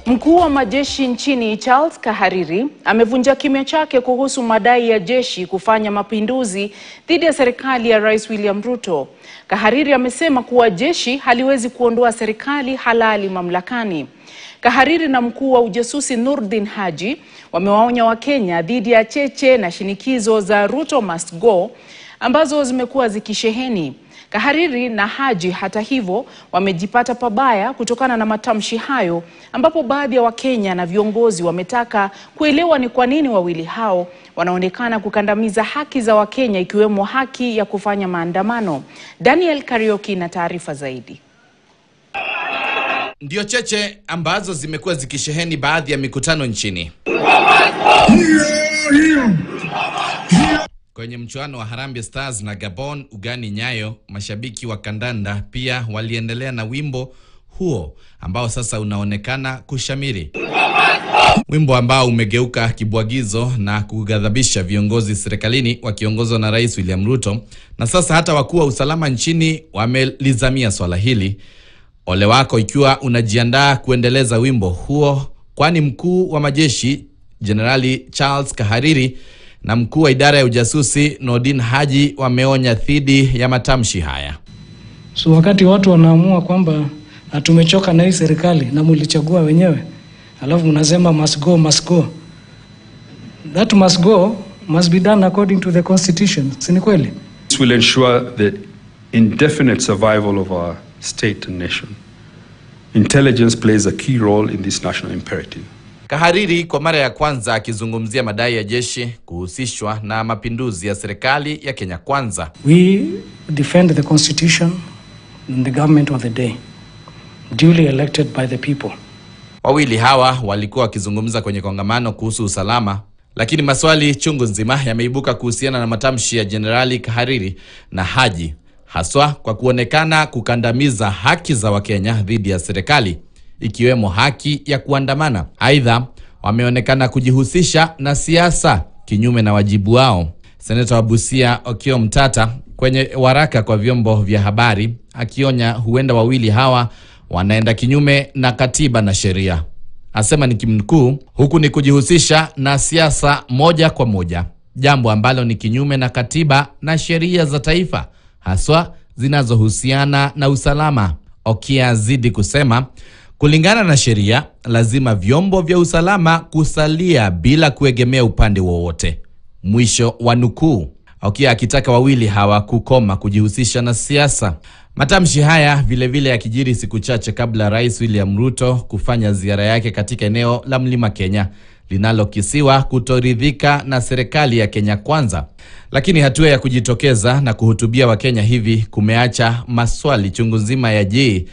Mkuu wa majeshi nchini Charles Kahariri amevunja kimya chake kuhusu madai ya jeshi kufanya mapinduzi dhidi ya serikali ya Rais William Ruto. Kahariri amesema kuwa jeshi haliwezi kuondoa serikali halali mamlakani. Kahariri na mkuu wa ujasusi Noordin Haji wamewaonya Wakenya dhidi ya cheche na shinikizo za Ruto must go ambazo zimekuwa zikisheheni. Kahariri na Haji hata hivyo wamejipata pabaya kutokana na matamshi hayo, ambapo baadhi ya Wakenya na viongozi wametaka kuelewa ni kwa nini wawili hao wanaonekana kukandamiza haki za Wakenya, ikiwemo haki ya kufanya maandamano. Daniel Kariuki na taarifa zaidi. Ndio cheche ambazo zimekuwa zikisheheni baadhi ya mikutano nchini. Kwenye mchuano wa Harambee Stars na Gabon ugani Nyayo, mashabiki wa kandanda pia waliendelea na wimbo huo ambao sasa unaonekana kushamiri. Wimbo ambao umegeuka kibwagizo na kughadhabisha viongozi serikalini wakiongozwa na Rais William Ruto, na sasa hata wakuu wa usalama nchini wamelizamia swala hili. Ole wako ikiwa unajiandaa kuendeleza wimbo huo, kwani mkuu wa majeshi Generali Charles Kahariri na mkuu wa idara ya ujasusi Noordin Haji wameonya dhidi ya matamshi haya. So wakati watu wanaamua kwamba tumechoka na hii serikali na mlichagua wenyewe, alafu mnasema must go. That must go must be done according to the constitution. Si ni kweli? This will ensure the indefinite survival of our state and nation. Intelligence plays a key role in this national imperative. Kahariri kwa mara ya kwanza akizungumzia madai ya jeshi kuhusishwa na mapinduzi ya serikali ya Kenya Kwanza. We defend the constitution and the government of the day, duly elected by the people. Wawili hawa walikuwa wakizungumza kwenye kongamano kuhusu usalama, lakini maswali chungu nzima yameibuka kuhusiana na matamshi ya Generali Kahariri na Haji, haswa kwa kuonekana kukandamiza haki za Wakenya dhidi ya serikali, ikiwemo haki ya kuandamana. Aidha, wameonekana kujihusisha na siasa kinyume na wajibu wao. Seneta wa Busia Okiya Omtata kwenye waraka kwa vyombo vya habari akionya huenda wawili hawa wanaenda kinyume na katiba na sheria. Asema ni kimnukuu, huku ni kujihusisha na siasa moja kwa moja, jambo ambalo ni kinyume na katiba na sheria za taifa, haswa zinazohusiana na usalama. Okiya azidi kusema kulingana na sheria, lazima vyombo vya usalama kusalia bila kuegemea upande wowote. Mwisho wa nukuu. Okiya akitaka wawili hawa kukoma kujihusisha na siasa. Matamshi haya vile yakijiri siku chache kabla Rais William Ruto kufanya ziara yake katika eneo la Mlima Kenya linalokisiwa kutoridhika na serikali ya Kenya Kwanza. Lakini hatua ya kujitokeza na kuhutubia Wakenya hivi kumeacha maswali chungu nzima ya je,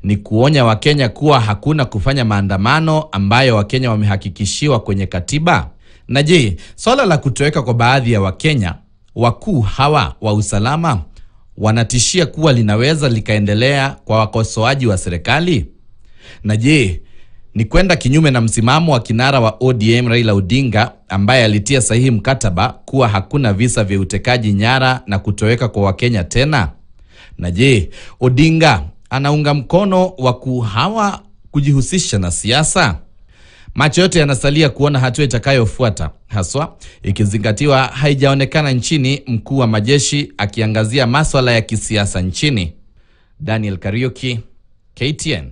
ni kuonya Wakenya kuwa hakuna kufanya maandamano ambayo Wakenya wamehakikishiwa kwenye katiba? Na je, swala la kutoweka kwa baadhi ya Wakenya, wakuu hawa wa usalama wanatishia kuwa linaweza likaendelea kwa wakosoaji wa serikali? Na je, ni kwenda kinyume na msimamo wa kinara wa ODM Raila Odinga ambaye alitia sahihi mkataba kuwa hakuna visa vya utekaji nyara na kutoweka kwa Wakenya tena? Na je, Odinga anaunga mkono wakuu hawa kujihusisha na siasa? Macho yote yanasalia kuona hatua itakayofuata, haswa ikizingatiwa haijaonekana nchini mkuu wa majeshi akiangazia masuala ya kisiasa nchini. Daniel Kariuki, KTN.